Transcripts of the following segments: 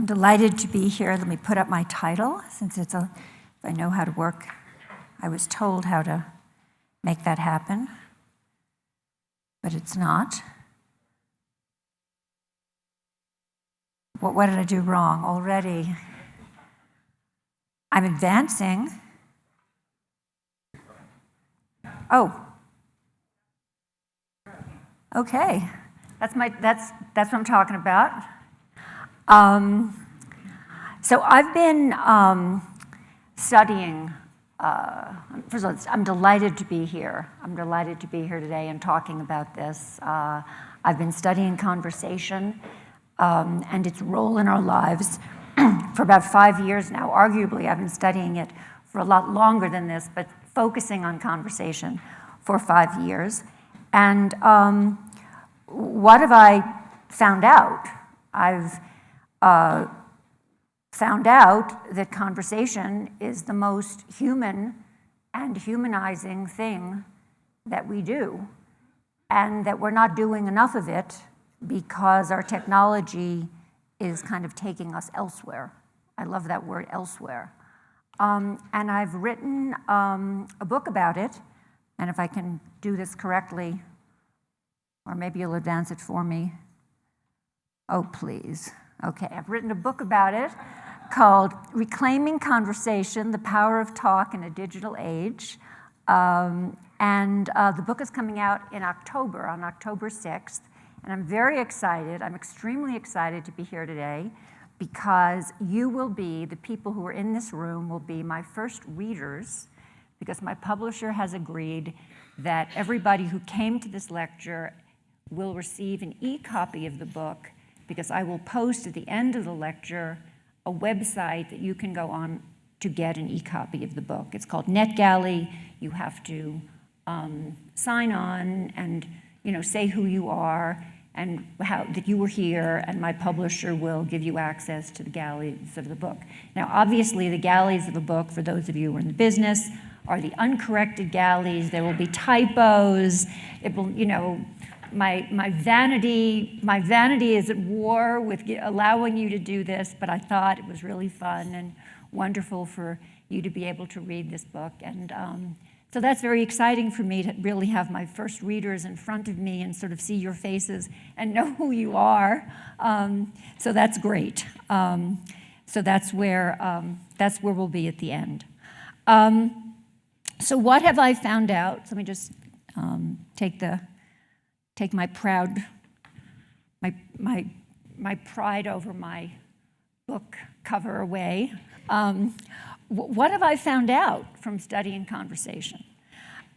I'm delighted to be here. Let me put up my title, since if I know how to work, I was told how to make that happen, but it's not. What did I do wrong already? I'm advancing. Oh. Okay. That's what I'm talking about. So I've been studying, first of all, I'm delighted to be here. I'm delighted to be here today and talking about this. I've been studying conversation and its role in our lives for about 5 years now. Arguably, I've been studying it for a lot longer than this, but focusing on conversation for 5 years. And what have I found out? I've found out that conversation is the most human and humanizing thing that we do, and that we're not doing enough of it because our technology is kind of taking us elsewhere. I love that word, elsewhere. And I've written a book about it, and if I can do this correctly, or maybe you'll advance it for me. Oh, please. Okay, I've written a book about it called Reclaiming Conversation, The Power of Talk in a Digital Age. And the book is coming out in October, on October 6th. And I'm very excited, I'm extremely excited to be here today because you will be, the people who are in this room will be my first readers, because my publisher has agreed that everybody who came to this lecture will receive an e-copy of the book, because I will post at the end of the lecture a website that you can go on to get an e-copy of the book. It's called NetGalley. You have to sign on and say who you are and how that you were here, and my publisher will give you access to the galleys of the book. Now, obviously, the galleys of the book, for those of you who are in the business, are the uncorrected galleys. There will be typos. It will, my vanity is at war with allowing you to do this, but I thought it was really fun and wonderful for you to be able to read this book. And so that's very exciting for me to really have my first readers in front of me and sort of see your faces and know who you are. So that's great. So that's where we'll be at the end. So what have I found out? So let me just take my pride over my book cover away. What have I found out from studying conversation?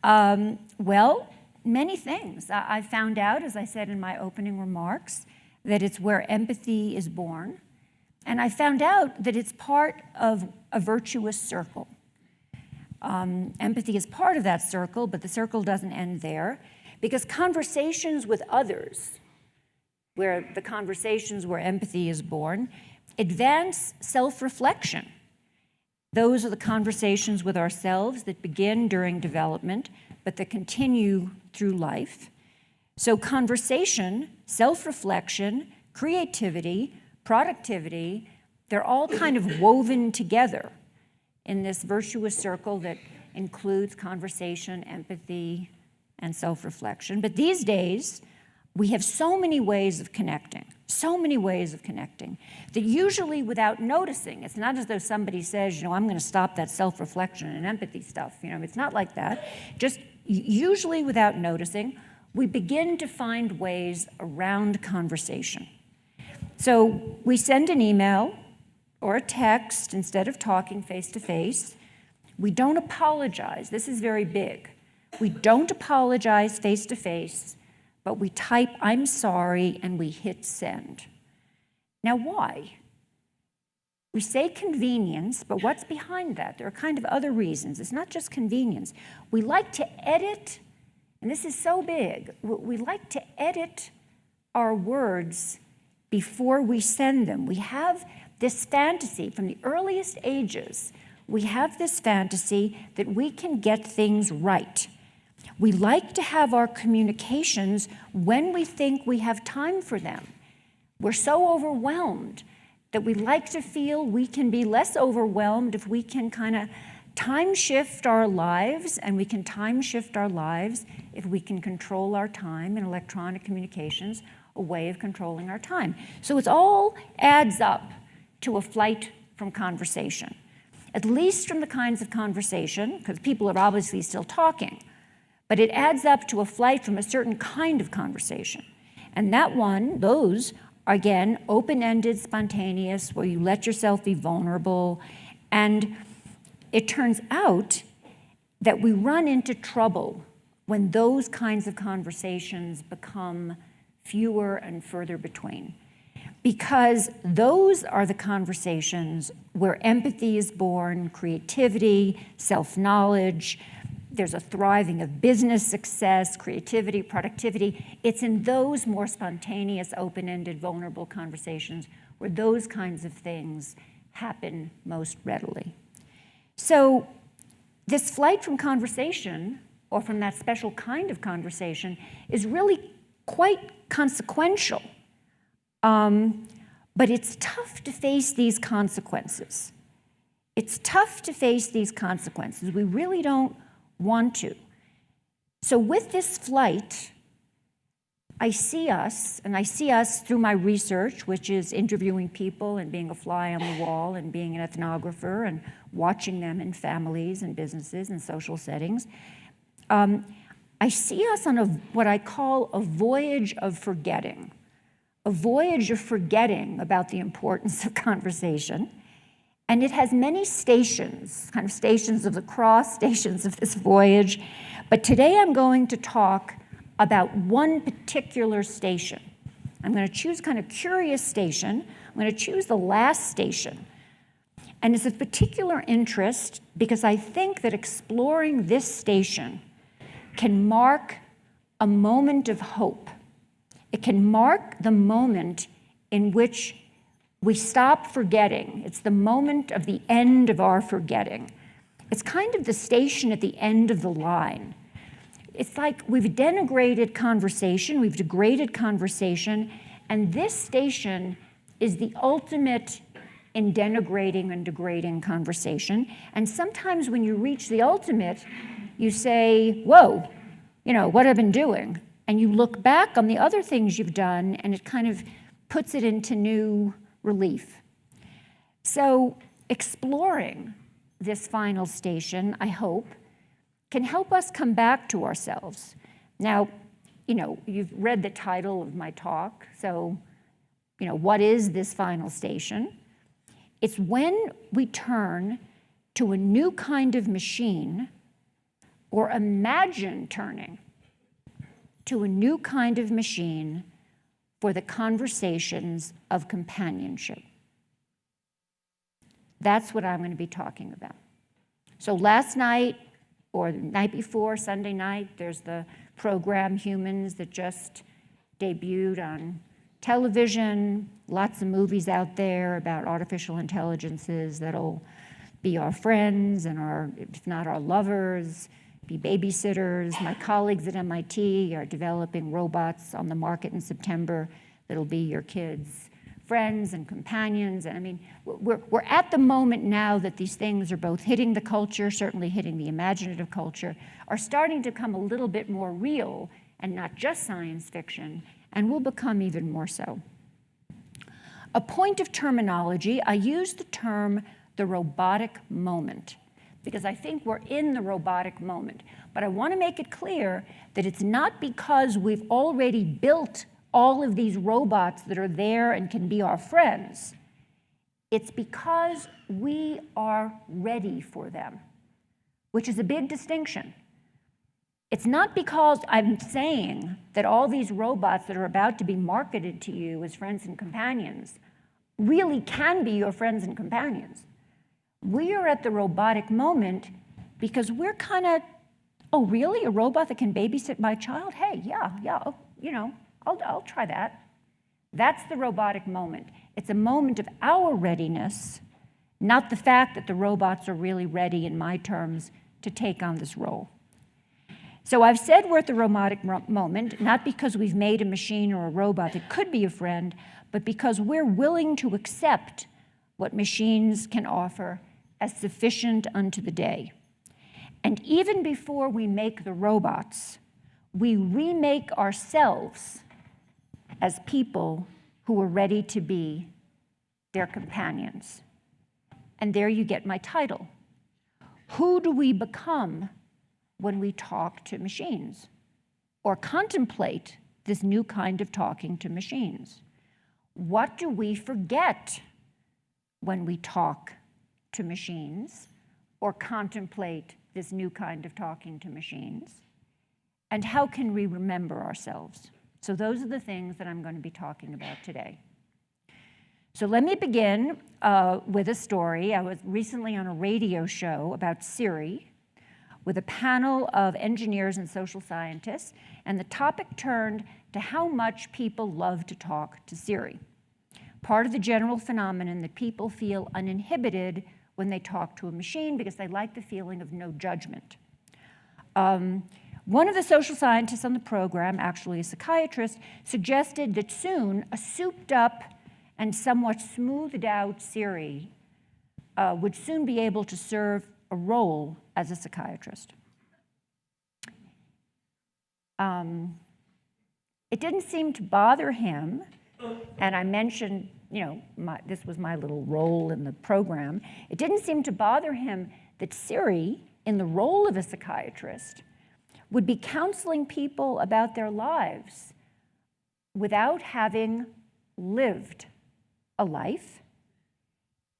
Well, many things. I found out, as I said in my opening remarks, that it's where empathy is born. And I found out that it's part of a virtuous circle. Empathy is part of that circle, but the circle doesn't end there, because conversations with others, where empathy is born, advance self-reflection. Those are the conversations with ourselves that begin during development, but that continue through life. So conversation, self-reflection, creativity, productivity, they're all kind of woven together in this virtuous circle that includes conversation, empathy, and self-reflection. But these days, we have so many ways of connecting, that usually without noticing, it's not as though somebody says, I'm going to stop that self-reflection and empathy stuff. It's not like that. Just usually without noticing, we begin to find ways around conversation. So we send an email or a text instead of talking face-to-face. We don't apologize. This is very big. We don't apologize face-to-face, but we type, "I'm sorry," and we hit send. Now, why? We say convenience, but what's behind that? There are kind of other reasons. It's not just convenience. We like to edit, and this is so big, we like to edit our words before we send them. We have this fantasy from the earliest ages. We have this fantasy that we can get things right. We like to have our communications when we think we have time for them. We're so overwhelmed that we like to feel we can be less overwhelmed if we can kind of time shift our lives, and we can time shift our lives if we can control our time, and electronic communications a way of controlling our time. So it all adds up to a flight from conversation, at least from the kinds of conversation, because people are obviously still talking, but it adds up to a flight from a certain kind of conversation. And those are, again, open-ended, spontaneous, where you let yourself be vulnerable. And it turns out that we run into trouble when those kinds of conversations become fewer and further between, because those are the conversations where empathy is born, creativity, self-knowledge. There's a thriving of business success, creativity, productivity. It's in those more spontaneous, open-ended, vulnerable conversations where those kinds of things happen most readily. So this flight from conversation, or from that special kind of conversation, is really quite consequential. But it's tough to face these consequences. It's tough to face these consequences. We really don't want to. So with this flight, I see us through my research, which is interviewing people and being a fly on the wall and being an ethnographer and watching them in families and businesses and social settings. I see us on what I call a voyage of forgetting about the importance of conversation. And it has many stations, kind of stations of the cross, stations of this voyage. But today I'm going to talk about one particular station. I'm going to choose kind of curious station. I'm going to choose the last station. And it's of particular interest because I think that exploring this station can mark a moment of hope. It can mark the moment in which we stop forgetting. It's the moment of the end of our forgetting. It's kind of the station at the end of the line. It's like we've degraded conversation, and this station is the ultimate in denigrating and degrading conversation. And sometimes when you reach the ultimate, you say, whoa, what I've been doing. And you look back on the other things you've done, and it kind of puts it into new relief. So exploring this final station, I hope, can help us come back to ourselves. Now, you've read the title of my talk, so, what is this final station? It's when we turn to a new kind of machine, or imagine turning to a new kind of machine for the conversations of companionship. That's what I'm going to be talking about. So last night, or the night before, Sunday night, there's the program Humans that just debuted on television. Lots of movies out there about artificial intelligences that'll be our friends and if not our lovers, be babysitters. My colleagues at MIT are developing robots on the market in September that'll be your kids' friends and companions. And I mean, we're at the moment now that these things are both hitting the culture, certainly hitting the imaginative culture, are starting to become a little bit more real and not just science fiction, and will become even more so. A point of terminology, I use the term the robotic moment, because I think we're in the robotic moment. But I want to make it clear that it's not because we've already built all of these robots that are there and can be our friends. It's because we are ready for them, which is a big distinction. It's not because I'm saying that all these robots that are about to be marketed to you as friends and companions really can be your friends and companions. We are at the robotic moment because we're kind of, oh, really? A robot that can babysit my child? Hey, yeah, I'll try that. That's the robotic moment. It's a moment of our readiness, not the fact that the robots are really ready, in my terms, to take on this role. So I've said we're at the robotic moment, not because we've made a machine or a robot that could be a friend, but because we're willing to accept what machines can offer as sufficient unto the day. And even before we make the robots, we remake ourselves as people who are ready to be their companions. And there you get my title. Who do we become when we talk to machines or contemplate this new kind of talking to machines? What do we forget when we talk to machines or contemplate this new kind of talking to machines? And how can we remember ourselves? So those are the things that I'm going to be talking about today. So let me begin with a story. I was recently on a radio show about Siri with a panel of engineers and social scientists, and the topic turned to how much people love to talk to Siri. Part of the general phenomenon that people feel uninhibited when they talk to a machine because they like the feeling of no judgment. One of the social scientists on the program, actually a psychiatrist, suggested that soon a souped up and somewhat smoothed out Siri would soon be able to serve a role as a psychiatrist. It didn't seem to bother him, and I mentioned, this was my little role in the program. It didn't seem to bother him that Siri, in the role of a psychiatrist, would be counseling people about their lives without having lived a life.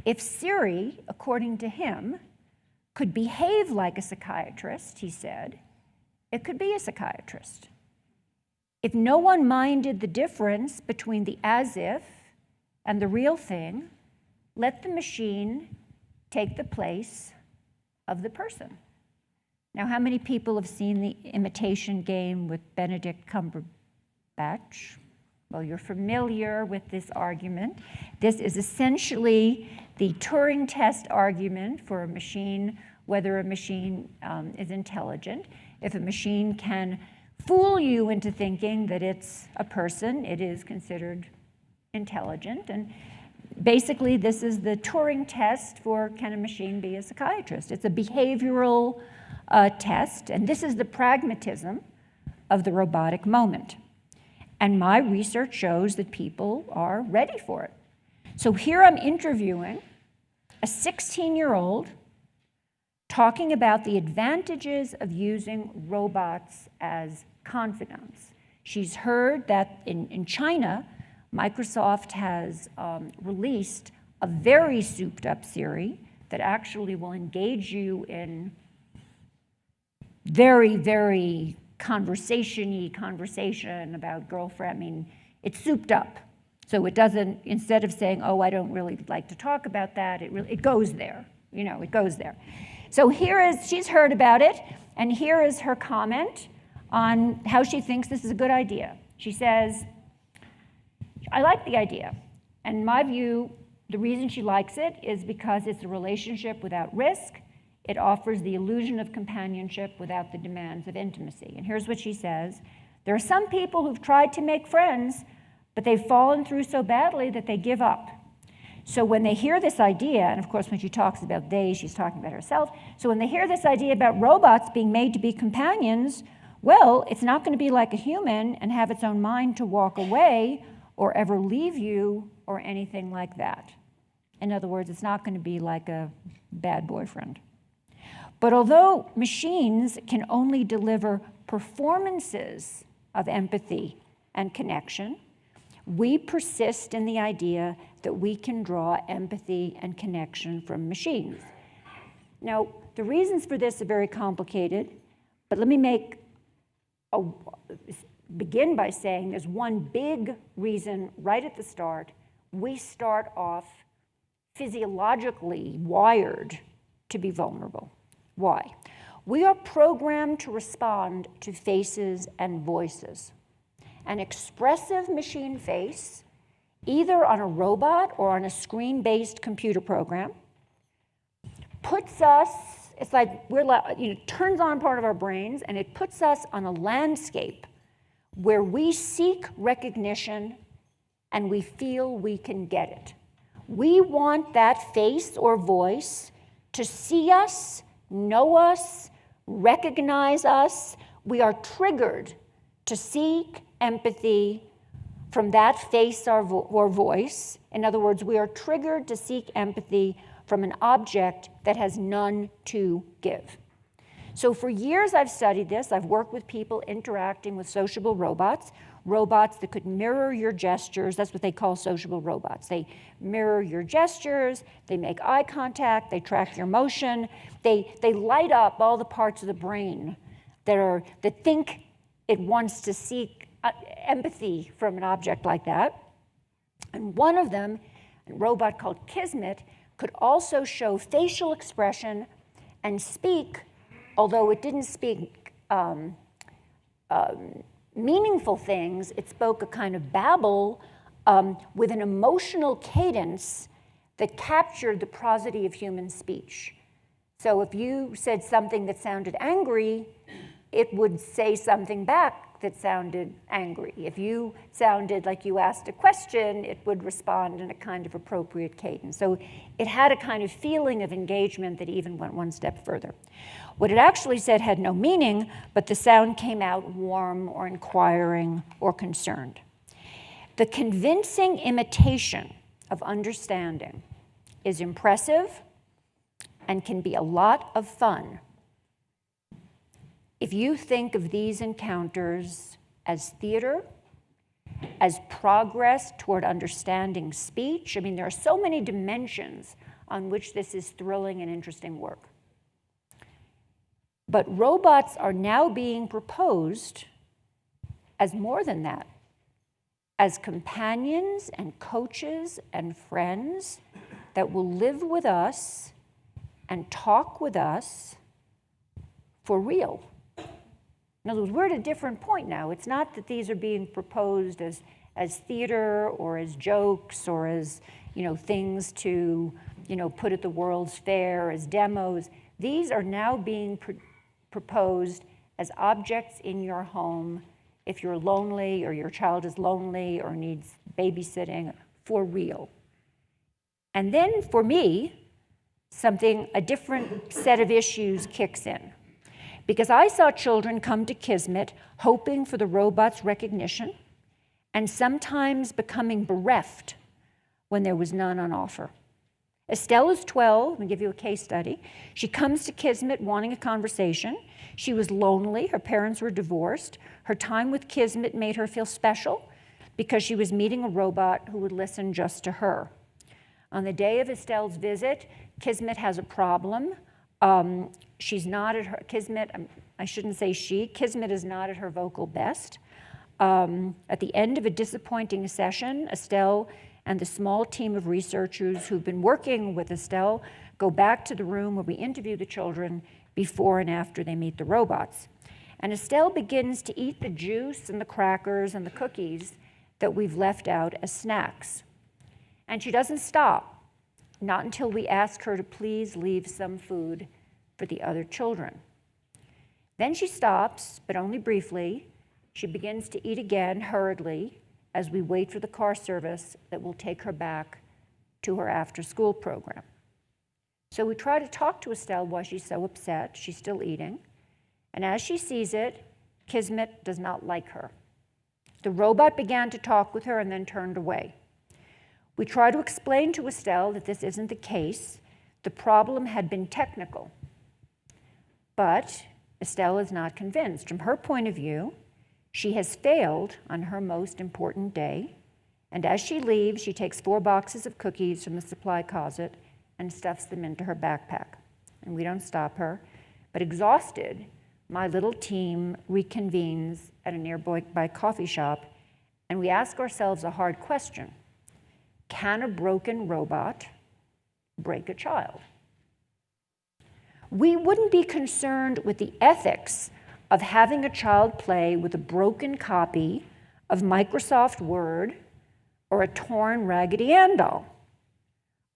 If Siri, according to him, could behave like a psychiatrist, he said, it could be a psychiatrist. If no one minded the difference between the as if and the real thing, let the machine take the place of the person. Now, how many people have seen The Imitation Game with Benedict Cumberbatch? Well, you're familiar with this argument. This is essentially the Turing test argument for a machine, whether a machine is intelligent. If a machine can fool you into thinking that it's a person, it is considered intelligent. And basically, this is the Turing test for can a machine be a psychiatrist? It's a behavioral test, and this is the pragmatism of the robotic moment. And my research shows that people are ready for it. So here I'm interviewing a 16-year-old talking about the advantages of using robots as confidants. She's heard that in China, Microsoft has released a very souped-up Siri that actually will engage you in very, very conversation about girlfriend. I mean, it's souped up. So it doesn't, instead of saying, oh, I don't really like to talk about that, it goes there. It goes there. So she's heard about it, and here is her comment on how she thinks this is a good idea. She says, I like the idea. And in my view, the reason she likes it is because it's a relationship without risk. It offers the illusion of companionship without the demands of intimacy. And here's what she says. There are some people who've tried to make friends, but they've fallen through so badly that they give up. So when they hear this idea, and of course when she talks about they, she's talking about herself. So when they hear this idea about robots being made to be companions, well, it's not going to be like a human and have its own mind to walk away or ever leave you or anything like that. In other words, it's not going to be like a bad boyfriend. But although machines can only deliver performances of empathy and connection, we persist in the idea that we can draw empathy and connection from machines. Now, the reasons for this are very complicated, but let me begin by saying there's one big reason right at the start. We start off physiologically wired to be vulnerable. Why? We are programmed to respond to faces and voices. An expressive machine face, either on a robot or on a screen-based computer program, puts us It's like it turns on part of our brains, and it puts us on a landscape where we seek recognition and we feel we can get it. We want that face or voice to see us, know us, recognize us. We are triggered to seek empathy from that face or voice. In other words, we are triggered to seek empathy from an object that has none to give. So for years I've studied this. I've worked with people interacting with sociable robots, robots that could mirror your gestures. That's what they call sociable robots. They mirror your gestures, they make eye contact, they track your motion, they light up all the parts of the brain that think it wants to seek empathy from an object like that. And one of them, a robot called Kismet, could also show facial expression and speak, although it didn't speak meaningful things, it spoke a kind of babble with an emotional cadence that captured the prosody of human speech. So if you said something that sounded angry, it would say something back that sounded angry. If you sounded like you asked a question, it would respond in a kind of appropriate cadence. So it had a kind of feeling of engagement that even went one step further. What it actually said had no meaning, but the sound came out warm or inquiring or concerned. The convincing imitation of understanding is impressive and can be a lot of fun. If you think of these encounters as theater, as progress toward understanding speech, I mean, there are so many dimensions on which this is thrilling and interesting work. But robots are now being proposed as more than that, as companions and coaches and friends that will live with us and talk with us for real. In other words, we're at a different point now. It's not that these are being proposed as theater or as jokes or as things to put at the World's Fair, as demos. These are now being proposed as objects in your home if you're lonely or your child is lonely or needs babysitting, for real. And then for me, a different set of issues kicks in. Because I saw children come to Kismet hoping for the robot's recognition and sometimes becoming bereft when there was none on offer. Estelle is 12. Let me give you a case study. She comes to Kismet wanting a conversation. She was lonely. Her parents were divorced. Her time with Kismet made her feel special because she was meeting a robot who would listen just to her. On the day of Estelle's visit, Kismet has a problem. She's not at her, Kismet is not at her vocal best. At the end of a disappointing session, Estelle and the small team of researchers who've been working with Estelle go back to the room where we interview the children before and after they meet the robots. And Estelle begins to eat the juice and the crackers and the cookies that we've left out as snacks. And she doesn't stop. Not until we ask her to please leave some food for the other children. Then she stops, but only briefly. She begins to eat again hurriedly as we wait for the car service that will take her back to her after-school program. So we try to talk to Estelle why she's so upset. She's still eating. And as she sees it, Kismet does not like her. The robot began to talk with her and then turned away. We try to explain to Estelle that this isn't the case. The problem had been technical. But Estelle is not convinced. From her point of view, she has failed on her most important day. And as she leaves, she takes 4 boxes of cookies from the supply closet and stuffs them into her backpack. And we don't stop her. But exhausted, my little team reconvenes at a nearby coffee shop, and we ask ourselves a hard question. Can a broken robot break a child? We wouldn't be concerned with the ethics of having a child play with a broken copy of Microsoft Word or a torn Raggedy Ann doll.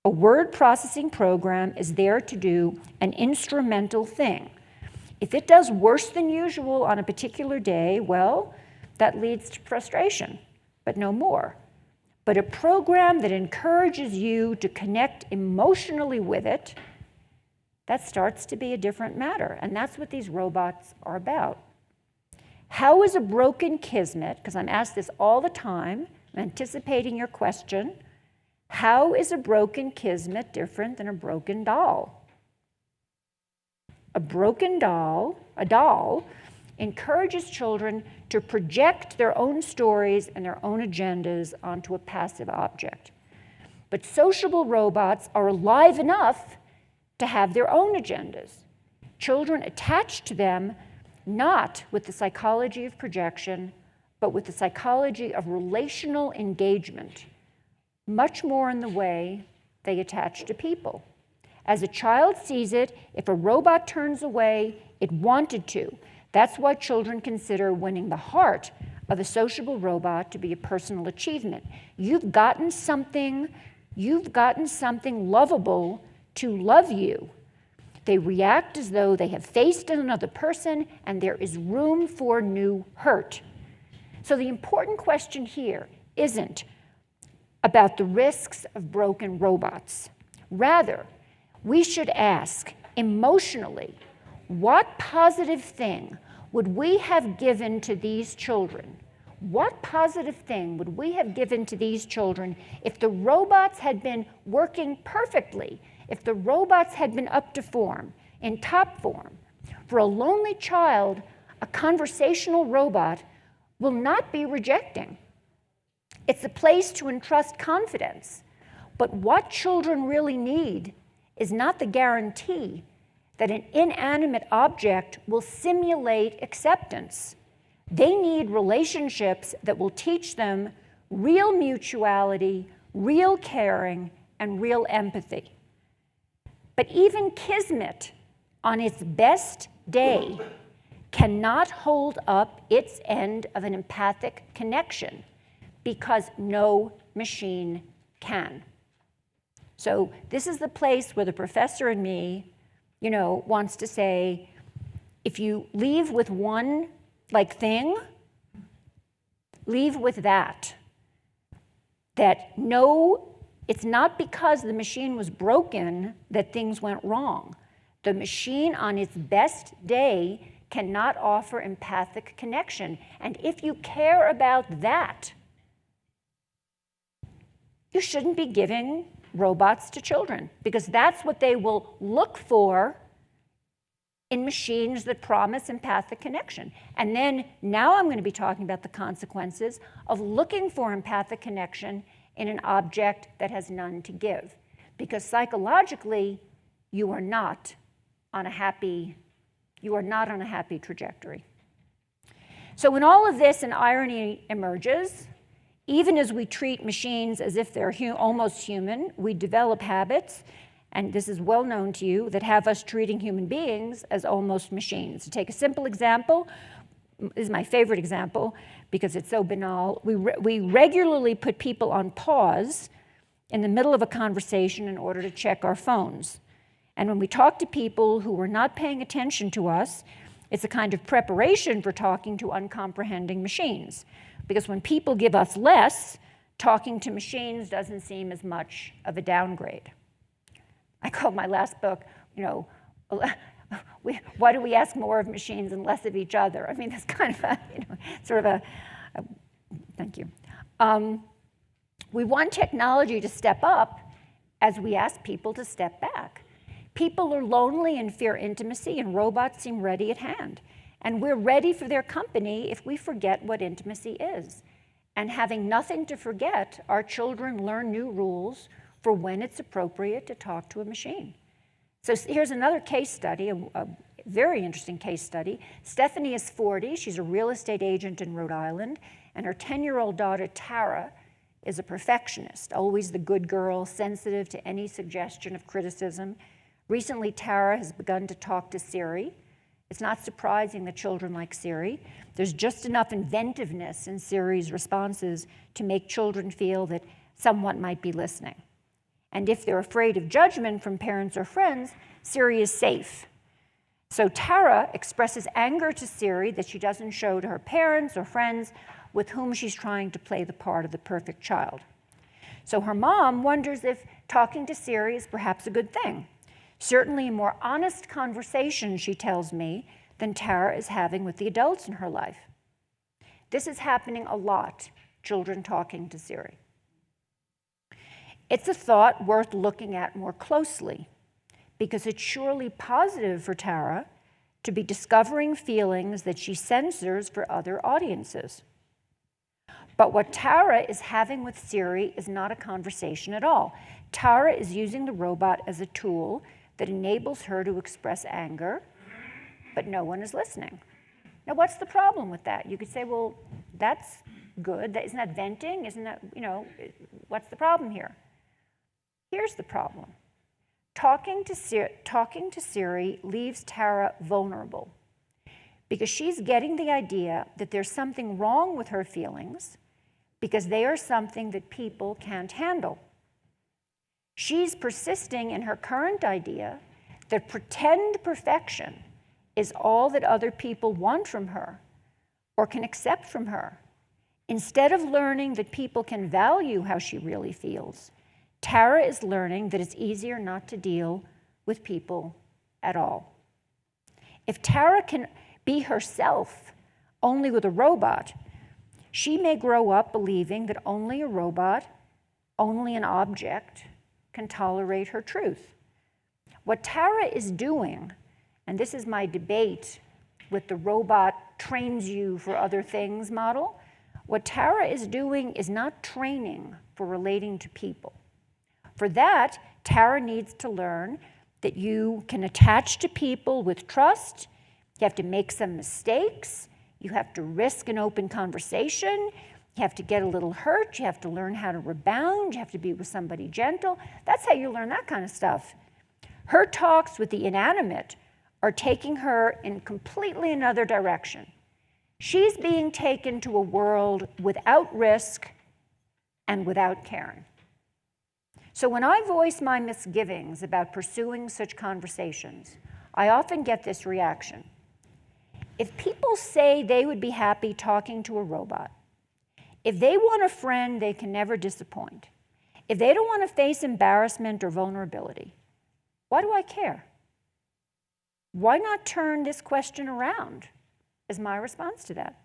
A word processing program is there to do an instrumental thing. If it does worse than usual on a particular day, well, that leads to frustration, but no more. But a program that encourages you to connect emotionally with it, that starts to be a different matter. And that's what these robots are about. How is a broken Kismet, because I'm asked this all the time, I'm anticipating your question, how is a broken Kismet different than a broken doll? A broken doll, a doll, encourages children to project their own stories and their own agendas onto a passive object. But sociable robots are alive enough to have their own agendas. Children attach to them not with the psychology of projection, but with the psychology of relational engagement, much more in the way they attach to people. As a child sees it, if a robot turns away, it wanted to. That's why children consider winning the heart of a sociable robot to be a personal achievement. You've gotten something lovable to love you. They react as though they have faced another person and there is room for new hurt. So the important question here isn't about the risks of broken robots. Rather, we should ask emotionally, what positive thing would we have given to these children? What positive thing would we have given to these children if the robots had been working perfectly, if the robots had been up to form, in top form? For a lonely child, a conversational robot will not be rejecting. It's a place to entrust confidence. But what children really need is not the guarantee that an inanimate object will simulate acceptance. They need relationships that will teach them real mutuality, real caring, and real empathy. But even Kismet, on its best day, cannot hold up its end of an empathic connection because no machine can. So this is the place where the professor in me, wants to say, if you leave with one thing, leave with that. That no, it's not because the machine was broken that things went wrong. The machine on its best day cannot offer empathic connection. And if you care about that, you shouldn't be giving robots to children, because that's what they will look for in machines that promise empathic connection. And then now I'm going to be talking about the consequences of looking for empathic connection in an object that has none to give. Because psychologically, you are not on a happy trajectory. So in all of this, an irony emerges. Even as we treat machines as if they're almost human, we develop habits, and this is well known to you, that have us treating human beings as almost machines. To take a simple example, this is my favorite example because it's so banal. We regularly put people on pause in the middle of a conversation in order to check our phones. And when we talk to people who are not paying attention to us, it's a kind of preparation for talking to uncomprehending machines. Because when people give us less, talking to machines doesn't seem as much of a downgrade. I called my last book, why do we ask more of machines and less of each other? I mean, that's kind of thank you. We want technology to step up as we ask people to step back. People are lonely and fear intimacy, and robots seem ready at hand. And we're ready for their company if we forget what intimacy is. And having nothing to forget, our children learn new rules for when it's appropriate to talk to a machine. So here's another case study, a very interesting case study. Stephanie is 40. She's a real estate agent in Rhode Island. And her 10-year-old daughter, Tara, is a perfectionist, always the good girl, sensitive to any suggestion of criticism. Recently, Tara has begun to talk to Siri. It's not surprising that children like Siri. There's just enough inventiveness in Siri's responses to make children feel that someone might be listening. And if they're afraid of judgment from parents or friends, Siri is safe. So Tara expresses anger to Siri that she doesn't show to her parents or friends with whom she's trying to play the part of the perfect child. So her mom wonders if talking to Siri is perhaps a good thing. Certainly a more honest conversation, she tells me, than Tara is having with the adults in her life. This is happening a lot, children talking to Siri. It's a thought worth looking at more closely, because it's surely positive for Tara to be discovering feelings that she censors for other audiences. But what Tara is having with Siri is not a conversation at all. Tara is using the robot as a tool that enables her to express anger, but no one is listening. Now, what's the problem with that? You could say, well, that's good. Isn't that venting? Isn't that, what's the problem here? Here's the problem. Talking to Siri leaves Tara vulnerable because she's getting the idea that there's something wrong with her feelings because they are something that people can't handle. She's persisting in her current idea that pretend perfection is all that other people want from her or can accept from her. Instead of learning that people can value how she really feels, Tara is learning that it's easier not to deal with people at all. If Tara can be herself only with a robot, she may grow up believing that only a robot, only an object, can tolerate her truth. What Tara is doing, and this is my debate with the robot trains you for other things model, what Tara is doing is not training for relating to people. For that, Tara needs to learn that you can attach to people with trust, you have to make some mistakes, you have to risk an open conversation, you have to get a little hurt, you have to learn how to rebound, you have to be with somebody gentle. That's how you learn that kind of stuff. Her talks with the inanimate are taking her in completely another direction. She's being taken to a world without risk and without caring. So when I voice my misgivings about pursuing such conversations, I often get this reaction. If people say they would be happy talking to a robot, if they want a friend they can never disappoint, if they don't want to face embarrassment or vulnerability, why do I care? Why not turn this question around as my response to that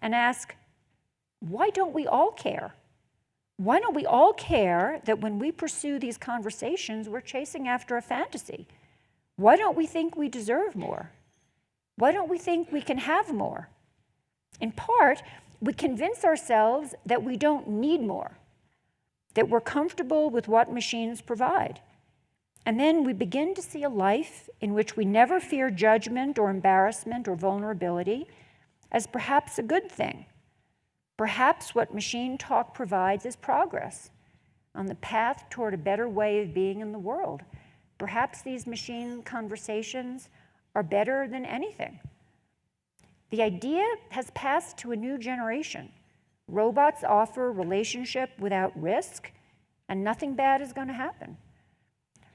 and ask, why don't we all care? Why don't we all care that when we pursue these conversations, we're chasing after a fantasy? Why don't we think we deserve more? Why don't we think we can have more? In part, we convince ourselves that we don't need more, that we're comfortable with what machines provide. And then we begin to see a life in which we never fear judgment or embarrassment or vulnerability as perhaps a good thing. Perhaps what machine talk provides is progress on the path toward a better way of being in the world. Perhaps these machine conversations are better than anything. The idea has passed to a new generation. Robots offer a relationship without risk, and nothing bad is going to happen.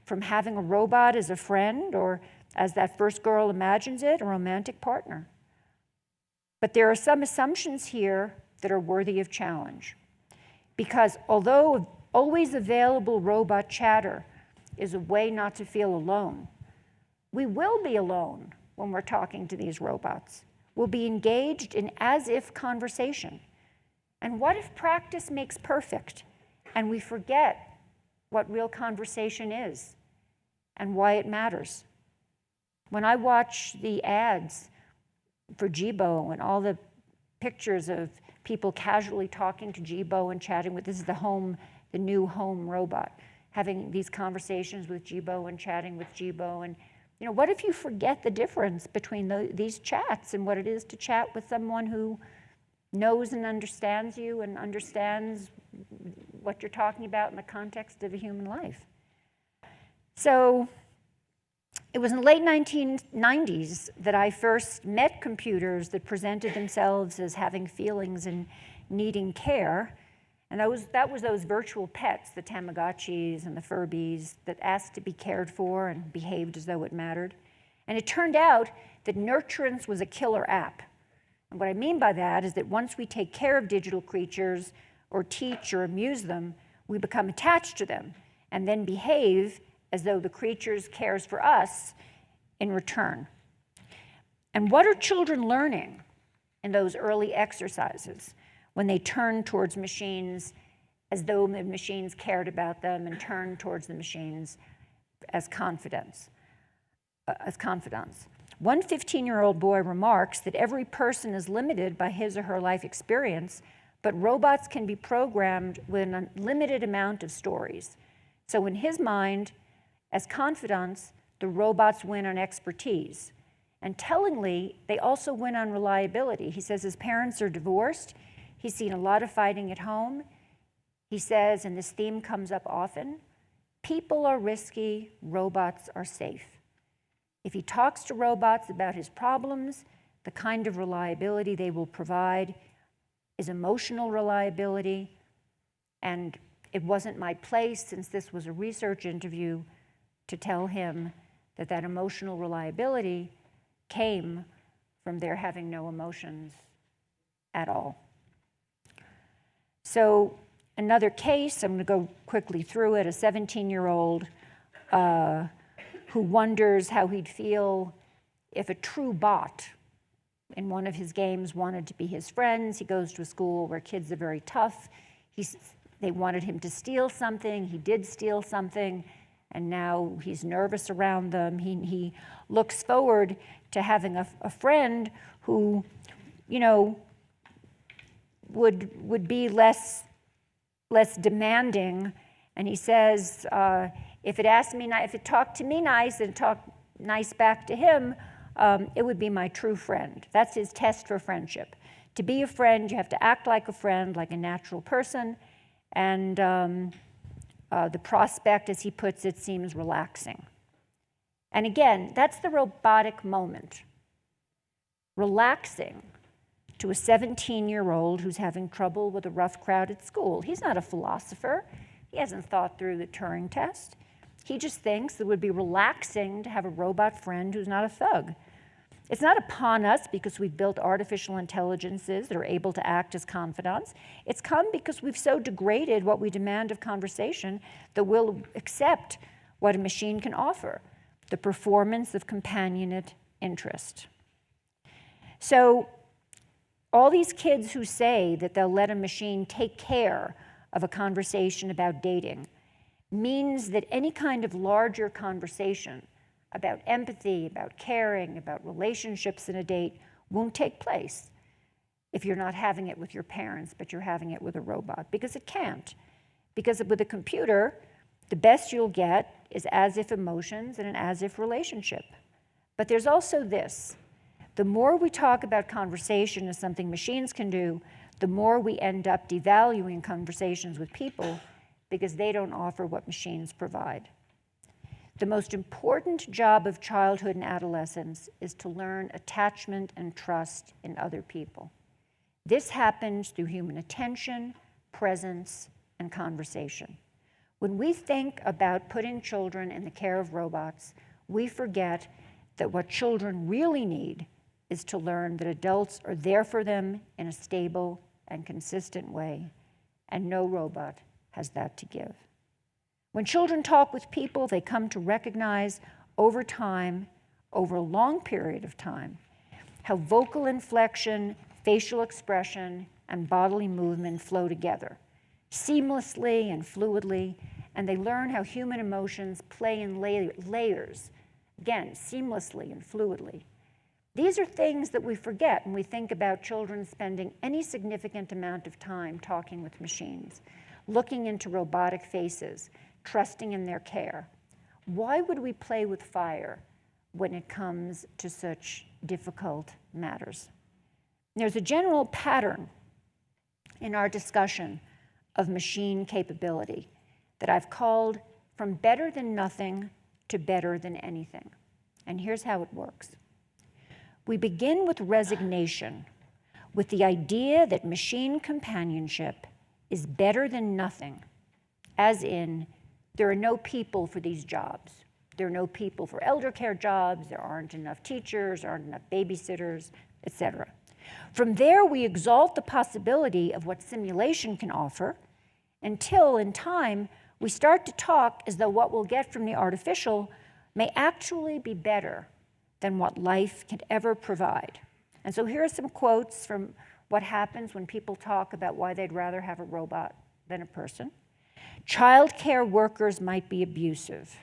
From having a robot as a friend, or as that first girl imagines it, a romantic partner. But there are some assumptions here that are worthy of challenge. Because although always available robot chatter is a way not to feel alone, we will be alone when we're talking to these robots. We'll be engaged in as-if conversation. And what if practice makes perfect and we forget what real conversation is and why it matters? When I watch the ads for Jibo and all the pictures of people casually talking to Jibo and chatting with, this is the new home robot, having these conversations with Jibo and chatting with Jibo. And what if you forget the difference between these chats and what it is to chat with someone who knows and understands you and understands what you're talking about in the context of a human life? So it was in the late 1990s that I first met computers that presented themselves as having feelings and needing care. And that was those virtual pets, the Tamagotchis and the Furbies, that asked to be cared for and behaved as though it mattered. And it turned out that nurturance was a killer app. And what I mean by that is that once we take care of digital creatures or teach or amuse them, we become attached to them and then behave as though the creatures cares for us in return. And what are children learning in those early exercises when they turn towards machines as though the machines cared about them and turn towards the machines as confidants? One 15-year-old boy remarks that every person is limited by his or her life experience, but robots can be programmed with an unlimited amount of stories. So in his mind, as confidants, the robots win on expertise. And tellingly, they also win on reliability. He says his parents are divorced. He's seen a lot of fighting at home. He says, and this theme comes up often, people are risky, robots are safe. If he talks to robots about his problems, the kind of reliability they will provide is emotional reliability. And it wasn't my place, since this was a research interview, to tell him that that emotional reliability came from their having no emotions at all. So another case, I'm going to go quickly through it, a 17-year-old who wonders how he'd feel if a true bot in one of his games wanted to be his friends. He goes to a school where kids are very tough. They wanted him to steal something. He did steal something, and now he's nervous around them. He looks forward to having a friend who, would be less demanding. And he says, if it talked to me nice and talked nice back to him, it would be my true friend. That's his test for friendship. To be a friend, you have to act like a friend, like a natural person. And the prospect, as he puts it, seems relaxing. And again, that's the robotic moment. Relaxing to a 17-year-old who's having trouble with a rough crowd at school. He's not a philosopher. He hasn't thought through the Turing test. He just thinks it would be relaxing to have a robot friend who's not a thug. It's not upon us because we've built artificial intelligences that are able to act as confidants. It's come because we've so degraded what we demand of conversation that we'll accept what a machine can offer, the performance of companionate interest. So all these kids who say that they'll let a machine take care of a conversation about dating means that any kind of larger conversation about empathy, about caring, about relationships in a date won't take place if you're not having it with your parents, but you're having it with a robot, because it can't. Because with a computer, the best you'll get is as-if emotions and an as-if relationship. But there's also this. The more we talk about conversation as something machines can do, the more we end up devaluing conversations with people because they don't offer what machines provide. The most important job of childhood and adolescence is to learn attachment and trust in other people. This happens through human attention, presence, and conversation. When we think about putting children in the care of robots, we forget that what children really need is to learn that adults are there for them in a stable and consistent way, and no robot has that to give. When children talk with people, they come to recognize over time, over a long period of time, how vocal inflection, facial expression, and bodily movement flow together, seamlessly and fluidly, and they learn how human emotions play in layers, again, seamlessly and fluidly. These are things that we forget when we think about children spending any significant amount of time talking with machines, looking into robotic faces, trusting in their care. Why would we play with fire when it comes to such difficult matters? There's a general pattern in our discussion of machine capability that I've called from better than nothing to better than anything. And here's how it works. We begin with resignation, with the idea that machine companionship is better than nothing, as in, there are no people for these jobs. There are no people for elder care jobs, there aren't enough teachers, there aren't enough babysitters, etc. From there, we exalt the possibility of what simulation can offer until, in time, we start to talk as though what we'll get from the artificial may actually be better than what life can ever provide. And so here are some quotes from what happens when people talk about why they'd rather have a robot than a person. Child care workers might be abusive.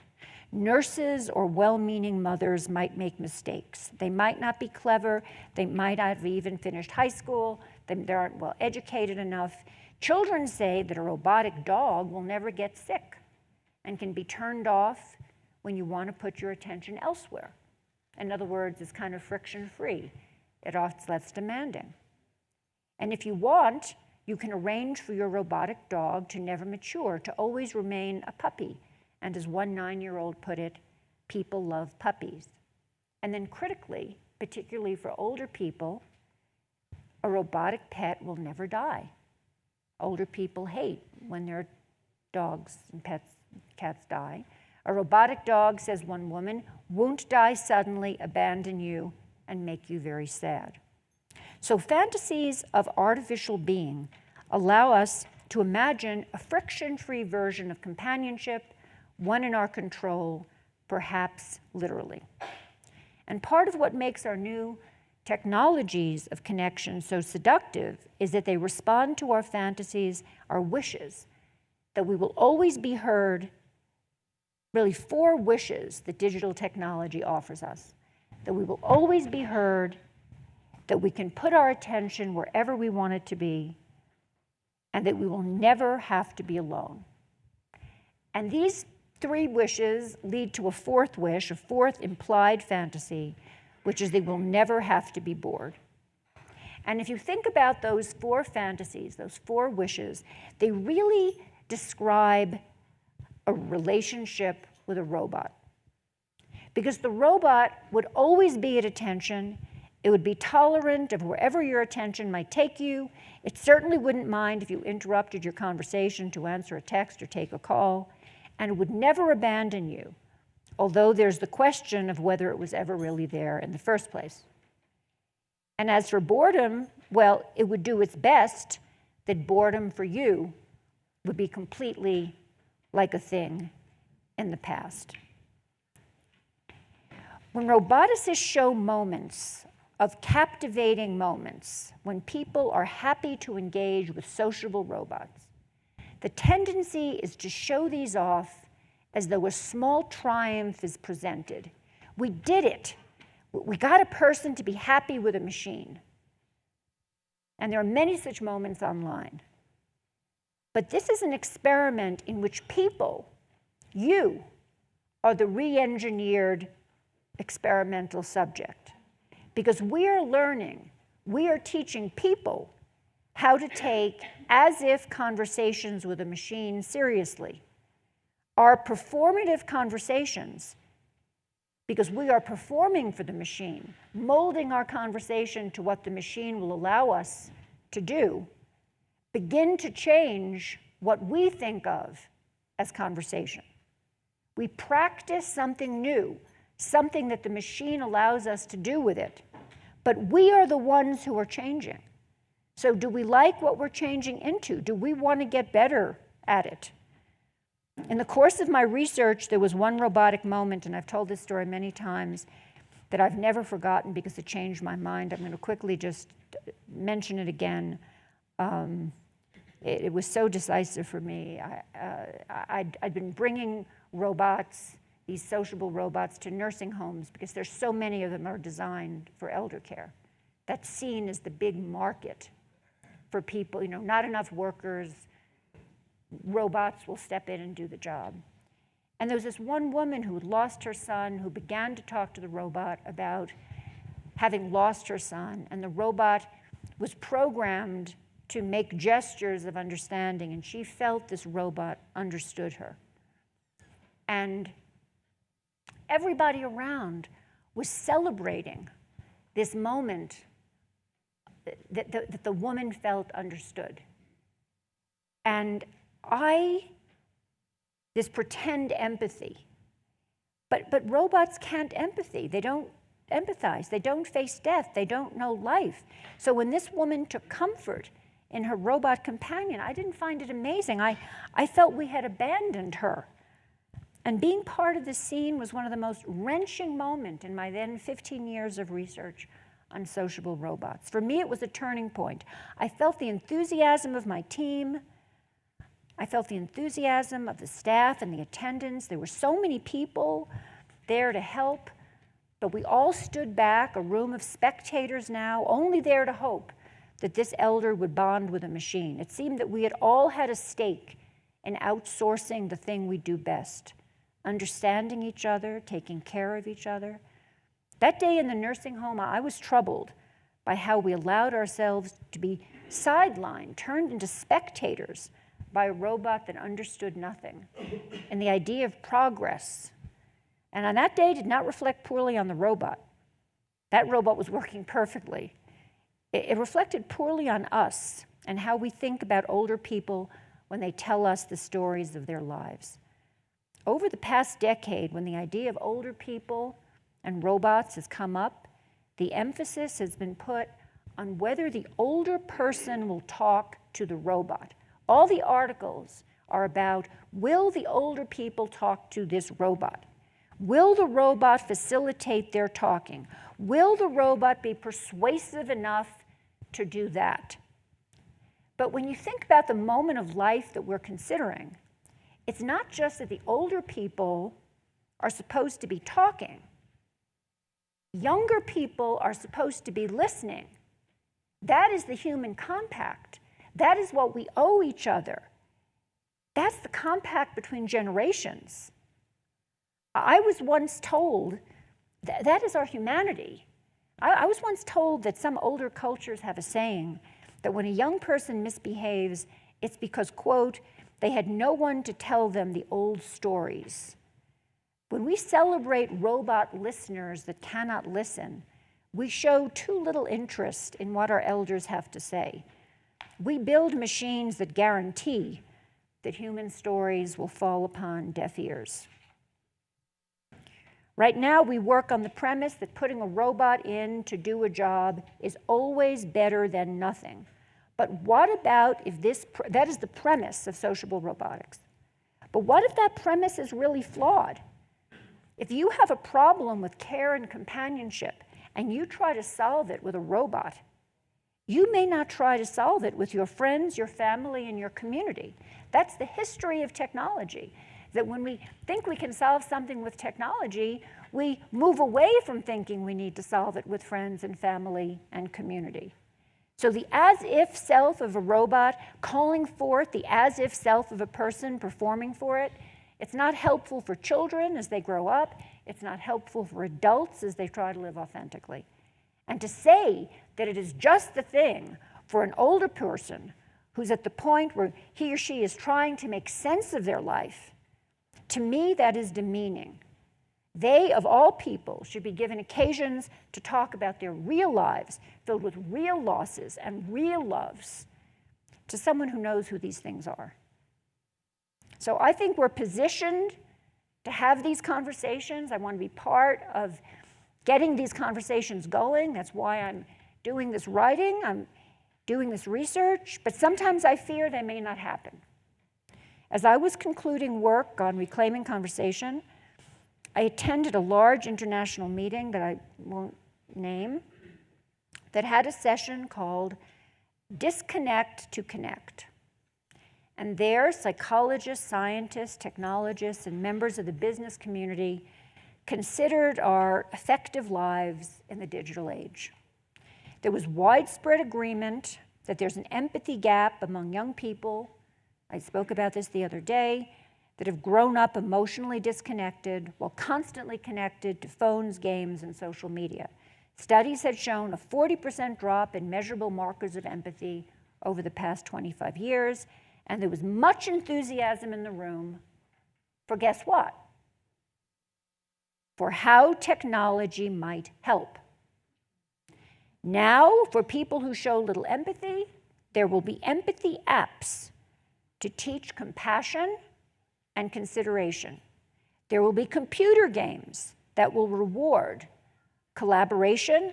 Nurses or well-meaning mothers might make mistakes. They might not be clever. They might not have even finished high school. They aren't well educated enough. Children say that a robotic dog will never get sick and can be turned off when you want to put your attention elsewhere. In other words, it's kind of friction-free. It's less demanding. And if you want, you can arrange for your robotic dog to never mature, to always remain a puppy. And as one 9-year-old put it, people love puppies. And then critically, particularly for older people, a robotic pet will never die. Older people hate when their dogs and cats die. A robotic dog, says one woman, won't die suddenly, abandon you, and make you very sad. So fantasies of artificial being allow us to imagine a friction-free version of companionship, one in our control, perhaps literally. And part of what makes our new technologies of connection so seductive is that they respond to our fantasies, our wishes, that we will always be heard, really 4 wishes that digital technology offers us, that we will always be heard, that we can put our attention wherever we want it to be, and that we will never have to be alone. And these 3 wishes lead to a 4th wish, a 4th implied fantasy, which is they will never have to be bored. And if you think about those 4 fantasies, those 4 wishes, they really describe a relationship with a robot. Because the robot would always be at attention. It would be tolerant of wherever your attention might take you. It certainly wouldn't mind if you interrupted your conversation to answer a text or take a call. And it would never abandon you, although there's the question of whether it was ever really there in the first place. And as for boredom, well, it would do its best that boredom for you would be completely like a thing in the past. When roboticists show moments of captivating moments, when people are happy to engage with sociable robots, the tendency is to show these off as though a small triumph is presented. We did it. We got a person to be happy with a machine. And there are many such moments online. But this is an experiment in which people, you, are the re-engineered experimental subject. Because we are learning, we are teaching people how to take as-if conversations with a machine seriously. Our performative conversations, because we are performing for the machine, molding our conversation to what the machine will allow us to do, begin to change what we think of as conversation. We practice something new, something that the machine allows us to do with it, but we are the ones who are changing. So do we like what we're changing into? Do we want to get better at it? In the course of my research, there was one robotic moment, and I've told this story many times, that I've never forgotten because it changed my mind. I'm going to quickly just mention it again. It was so decisive for me. I'd been bringing robots, these sociable robots, to nursing homes because there's so many of them are designed for elder care. That's seen as the big market for people, not enough workers, robots will step in and do the job. And there was this one woman who had lost her son who began to talk to the robot about having lost her son, and the robot was programmed to make gestures of understanding, and she felt this robot understood her. And everybody around was celebrating this moment that the woman felt understood. And this pretend empathy. But robots can't empathy. They don't empathize. They don't face death. They don't know life. So when this woman took comfort in her robot companion, I didn't find it amazing. I felt we had abandoned her. And being part of this scene was one of the most wrenching moments in my then 15 years of research on sociable robots. For me, it was a turning point. I felt the enthusiasm of my team. I felt the enthusiasm of the staff and the attendants. There were so many people there to help, but we all stood back, a room of spectators now, only there to hope that this elder would bond with a machine. It seemed that we had all had a stake in outsourcing the thing we do best, understanding each other, taking care of each other. That day in the nursing home, I was troubled by how we allowed ourselves to be sidelined, turned into spectators by a robot that understood nothing, and the idea of progress. And on that day did not reflect poorly on the robot. That robot was working perfectly. It reflected poorly on us and how we think about older people when they tell us the stories of their lives. Over the past decade, when the idea of older people and robots has come up, the emphasis has been put on whether the older person will talk to the robot. All the articles are about, will the older people talk to this robot? Will the robot facilitate their talking? Will the robot be persuasive enough to do that? But when you think about the moment of life that we're considering, it's not just that the older people are supposed to be talking. Younger people are supposed to be listening. That is the human compact. That is what we owe each other. That's the compact between generations. I was once told that is our humanity. I was once told that some older cultures have a saying that when a young person misbehaves, it's because, quote, they had no one to tell them the old stories. When we celebrate robot listeners that cannot listen, we show too little interest in what our elders have to say. We build machines that guarantee that human stories will fall upon deaf ears. Right now, we work on the premise that putting a robot in to do a job is always better than nothing. But what about if that is the premise of sociable robotics. But what if that premise is really flawed? If you have a problem with care and companionship and you try to solve it with a robot, you may not try to solve it with your friends, your family, and your community. That's the history of technology. That when we think we can solve something with technology, we move away from thinking we need to solve it with friends and family and community. So the as-if self of a robot calling forth the as-if self of a person performing for it, it's not helpful for children as they grow up. It's not helpful for adults as they try to live authentically. And to say that it is just the thing for an older person who's at the point where he or she is trying to make sense of their life, to me, that is demeaning. They, of all people, should be given occasions to talk about their real lives filled with real losses and real loves to someone who knows who these things are. So I think we're positioned to have these conversations. I want to be part of getting these conversations going. That's why I'm doing this writing, I'm doing this research, but sometimes I fear they may not happen. As I was concluding work on reclaiming conversation, I attended a large international meeting that I won't name that had a session called Disconnect to Connect. And there, psychologists, scientists, technologists, and members of the business community considered our effective lives in the digital age. There was widespread agreement that there's an empathy gap among young people, I spoke about this the other day, that have grown up emotionally disconnected while constantly connected to phones, games, and social media. Studies had shown a 40% drop in measurable markers of empathy over the past 25 years, and there was much enthusiasm in the room for guess what? For how technology might help. Now, for people who show little empathy, there will be empathy apps to teach compassion and consideration. There will be computer games that will reward collaboration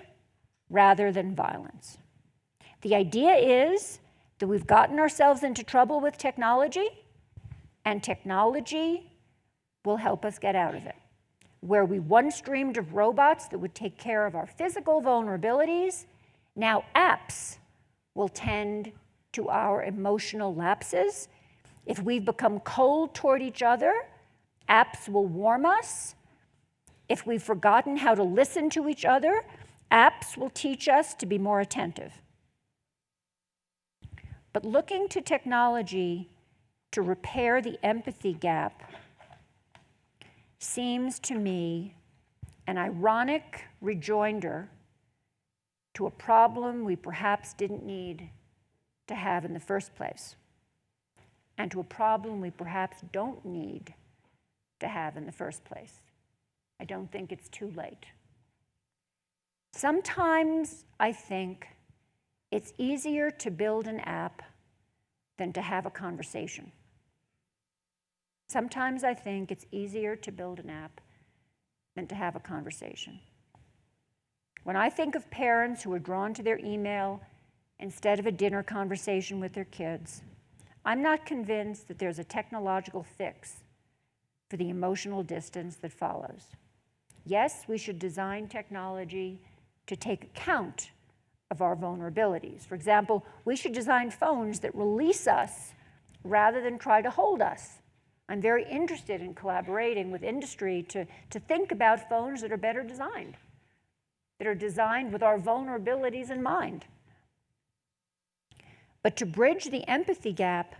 rather than violence. The idea is that we've gotten ourselves into trouble with technology, and technology will help us get out of it. Where we once dreamed of robots that would take care of our physical vulnerabilities, now apps will tend to our emotional lapses. If we've become cold toward each other, apps will warm us. If we've forgotten how to listen to each other, apps will teach us to be more attentive. But looking to technology to repair the empathy gap seems to me an ironic rejoinder to a problem we perhaps didn't need to have in the first place, and to a problem we perhaps don't need to have in the first place. I don't think it's too late. Sometimes I think it's easier to build an app than to have a conversation. Sometimes I think it's easier to build an app than to have a conversation. When I think of parents who are drawn to their email instead of a dinner conversation with their kids, I'm not convinced that there's a technological fix for the emotional distance that follows. Yes, we should design technology to take account of our vulnerabilities. For example, we should design phones that release us rather than try to hold us. I'm very interested in collaborating with industry to think about phones that are better designed, that are designed with our vulnerabilities in mind. But to bridge the empathy gap,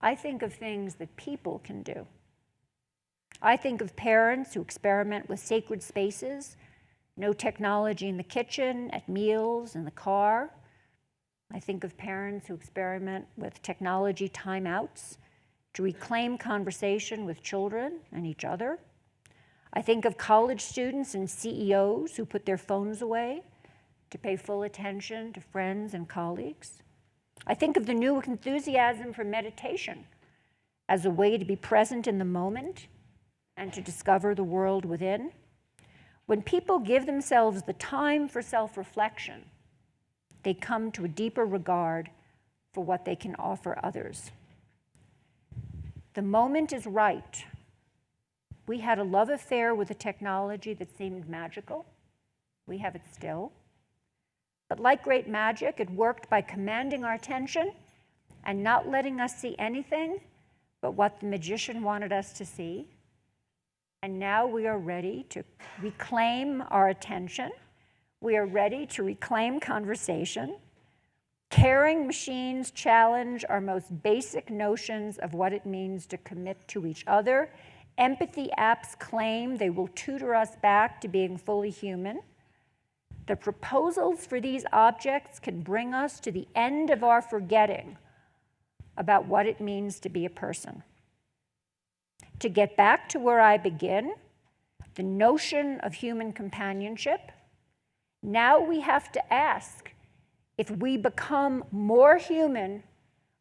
I think of things that people can do. I think of parents who experiment with sacred spaces, no technology in the kitchen, at meals, in the car. I think of parents who experiment with technology timeouts to reclaim conversation with children and each other. I think of college students and CEOs who put their phones away to pay full attention to friends and colleagues. I think of the new enthusiasm for meditation as a way to be present in the moment and to discover the world within. When people give themselves the time for self-reflection, they come to a deeper regard for what they can offer others. The moment is right. We had a love affair with a technology that seemed magical. We have it still. But like great magic, it worked by commanding our attention and not letting us see anything but what the magician wanted us to see. And now we are ready to reclaim our attention. We are ready to reclaim conversation. Caring machines challenge our most basic notions of what it means to commit to each other. Empathy apps claim they will tutor us back to being fully human. The proposals for these objects can bring us to the end of our forgetting about what it means to be a person. To get back to where I begin, the notion of human companionship, now we have to ask if we become more human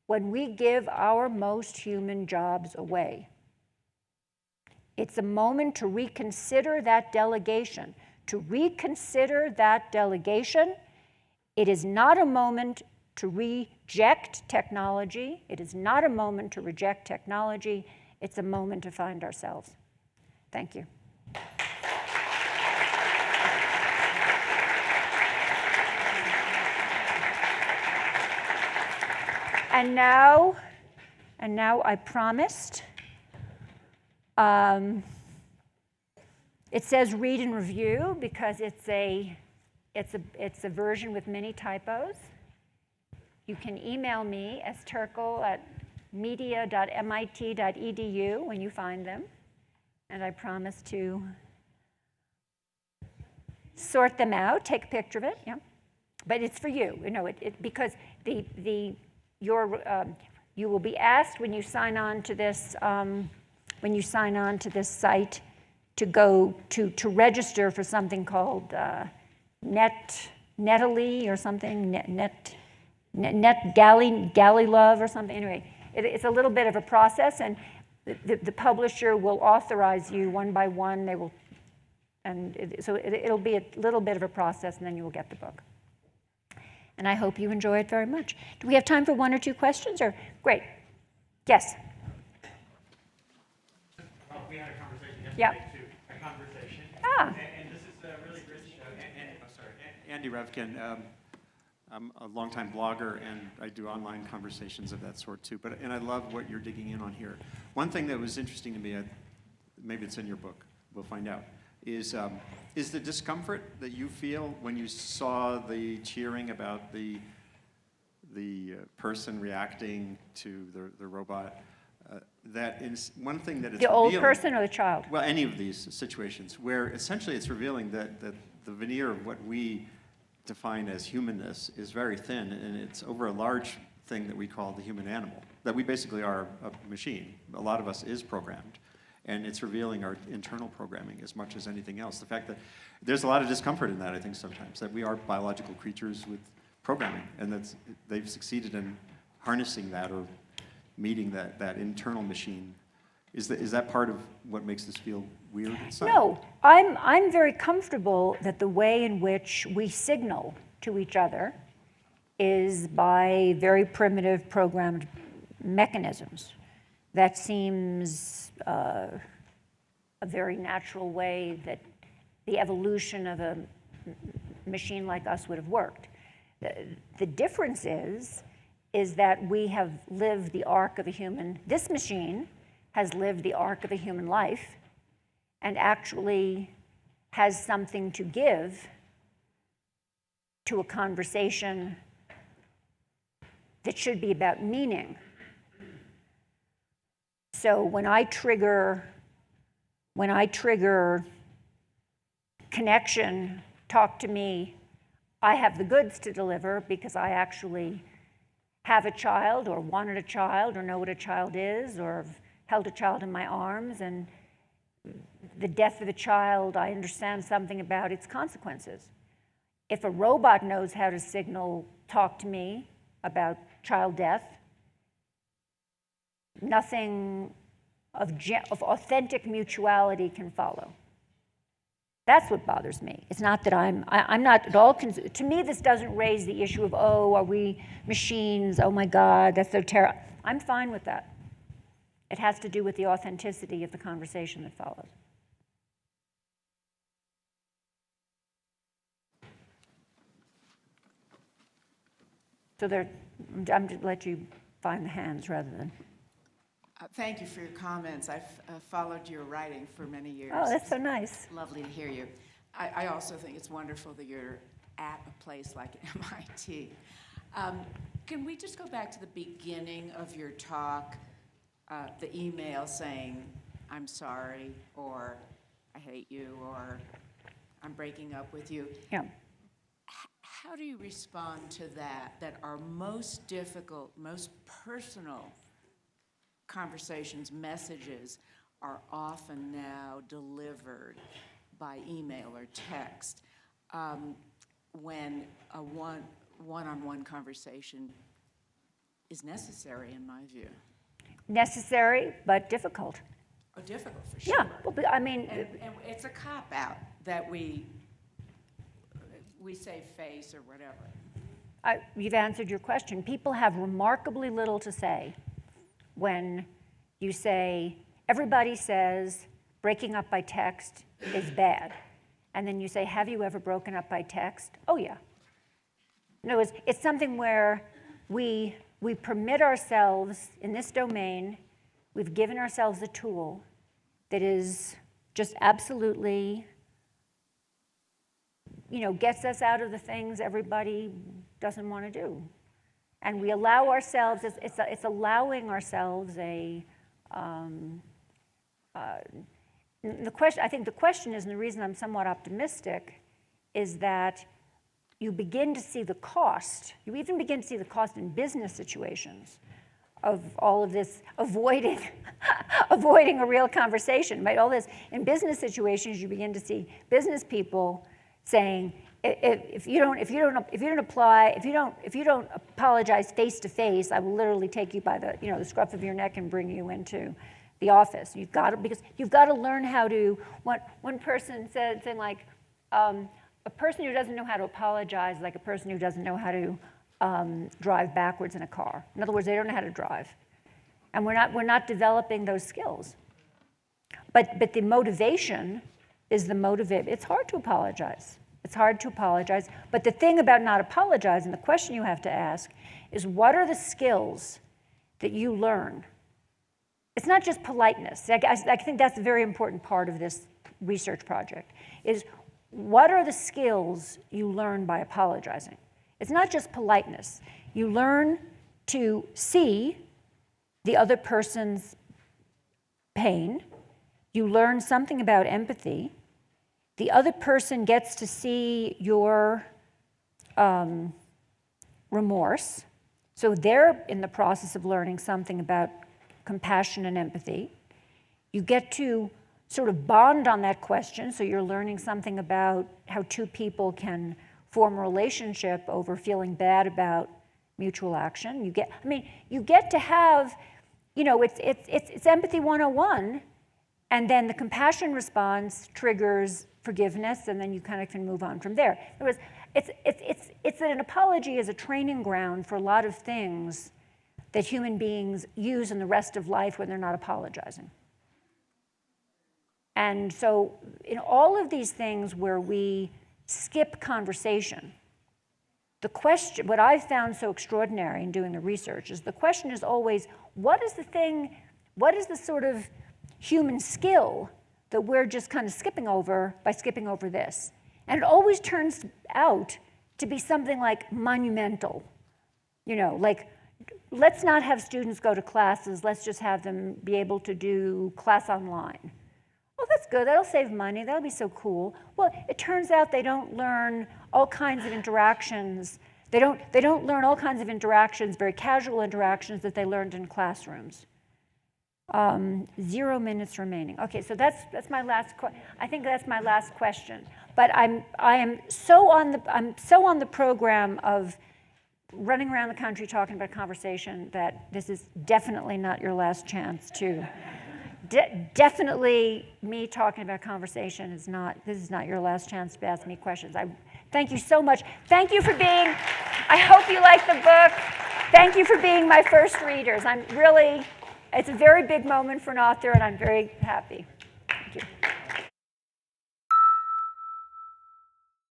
when we give our most human jobs away. It's a moment to reconsider that delegation. To reconsider that delegation, it is not a moment to reject technology. It is not a moment to reject technology. It's a moment to find ourselves. Thank you. And now I promised. It says read and review because it's a version with many typos. You can email me, sturkle@media.mit.edu when you find them, and I promise to sort them out, take a picture of it. Yeah, but it's for you. You know, because you will be asked when you sign on to this site to go to register for something called Netally or something, Net Galley Love or something. Anyway, it's a little bit of a process, and the publisher will authorize you one by one. They will, and it'll be a little bit of a process, and then you will get the book. And I hope you enjoy it very much. Do we have time for one or two questions? Or great. Yes. Well, we had a conversation yesterday, Yeah. too. A conversation. Ah. And this is a really rich. Andy Revkin. I'm a longtime blogger, and I do online conversations of that sort too. And I love what you're digging in on here. One thing that was interesting to me, maybe it's in your book, we'll find out, is the discomfort that you feel when you saw the cheering about the person reacting to the robot. That is one thing that it's The old revealing, person or the child? well, any of these situations where essentially it's revealing that the veneer of what we define as humanness is very thin, and it's over a large thing that we call the human animal, that we basically are a machine. A lot of us is programmed, and it's revealing our internal programming as much as anything else. The fact that there's a lot of discomfort in that, I think, sometimes, that we are biological creatures with programming, and they've succeeded in harnessing that or meeting that internal machine. Is that part of what makes this feel weird? No, I'm very comfortable that the way in which we signal to each other is by very primitive programmed mechanisms. That seems a very natural way that the evolution of a machine like us would have worked. The difference is that we have lived the arc of a human, this machine has lived the arc of a human life and actually has something to give to a conversation that should be about meaning. So when I trigger connection, talk to me, I have the goods to deliver because I actually have a child or wanted a child or know what a child is or have held a child in my arms, and the death of a child, I understand something about its consequences. If a robot knows how to signal, talk to me about child death, nothing of authentic mutuality can follow. That's what bothers me. It's not that I'm not at all, to me this doesn't raise the issue of, oh, are we machines? Oh my God, that's so terrible. I'm fine with that. It has to do with the authenticity of the conversation that follows. So I'm going to let you find the hands rather than. Thank you for your comments. I've followed your writing for many years. Oh, that's so nice. It's lovely to hear you. I also think it's wonderful that you're at a place like MIT. Can we just go back to the beginning of your talk, the email saying, I'm sorry, or I hate you, or I'm breaking up with you? Yeah. How do you respond to that our most difficult, most personal conversations, messages are often now delivered by email or text when a one-on-one conversation is necessary, in my view? Necessary, but difficult. Oh, difficult for sure. Yeah, well, but I mean. And it's a cop-out that we save face or whatever. You've answered your question. People have remarkably little to say when you say, everybody says breaking up by text is bad. And then you say, have you ever broken up by text? Oh, yeah. No, it's something where we permit ourselves, in this domain, we've given ourselves a tool that is just absolutely, gets us out of the things everybody doesn't want to do. And we allow ourselves, it's allowing ourselves the question, I think the question is, and the reason I'm somewhat optimistic, is that you begin to see the cost, you even begin to see the cost in business situations of all of this avoiding a real conversation, right? All this, in business situations, you begin to see business people saying, if you don't apologize face to face, I will literally take you by the scruff of your neck and bring you into the office. Because you've got to learn how to. One person said something like, a person who doesn't know how to apologize is like a person who doesn't know how to drive backwards in a car. In other words, they don't know how to drive, and we're not developing those skills. But the motivation is the motivate. It's hard to apologize. It's hard to apologize. But the thing about not apologizing, the question you have to ask is, what are the skills that you learn? It's not just politeness. I think that's a very important part of this research project, is what are the skills you learn by apologizing? It's not just politeness. You learn to see the other person's pain. You learn something about empathy. The other person gets to see your remorse. So they're in the process of learning something about compassion and empathy. You get to sort of bond on that question, so you're learning something about how two people can form a relationship over feeling bad about mutual action. You get to have, it's empathy 101, and then the compassion response triggers forgiveness, and then you kind of can move on from there. In other words, it's that an apology is a training ground for a lot of things that human beings use in the rest of life when they're not apologizing. And so in all of these things where we skip conversation, the question, what I've found so extraordinary in doing the research is the question is always, what is the sort of human skill that we're just kind of skipping over by skipping over this? And it always turns out to be something like monumental. Like, let's not have students go to classes, let's just have them be able to do class online. Well, that's good, that'll save money, that'll be so cool. Well, it turns out they don't learn all kinds of interactions. They don't learn all kinds of interactions, very casual interactions that they learned in classrooms. 0 minutes remaining. Okay, so that's my last I think that's my last question. But I'm so on the program of running around the country talking about conversation that this is definitely not your last chance to. Definitely me talking about conversation is not, this is not your last chance to ask me questions. I thank you so much. Thank you for being, I hope you like the book. Thank you for being my first readers. It's a very big moment for an author, and I'm very happy.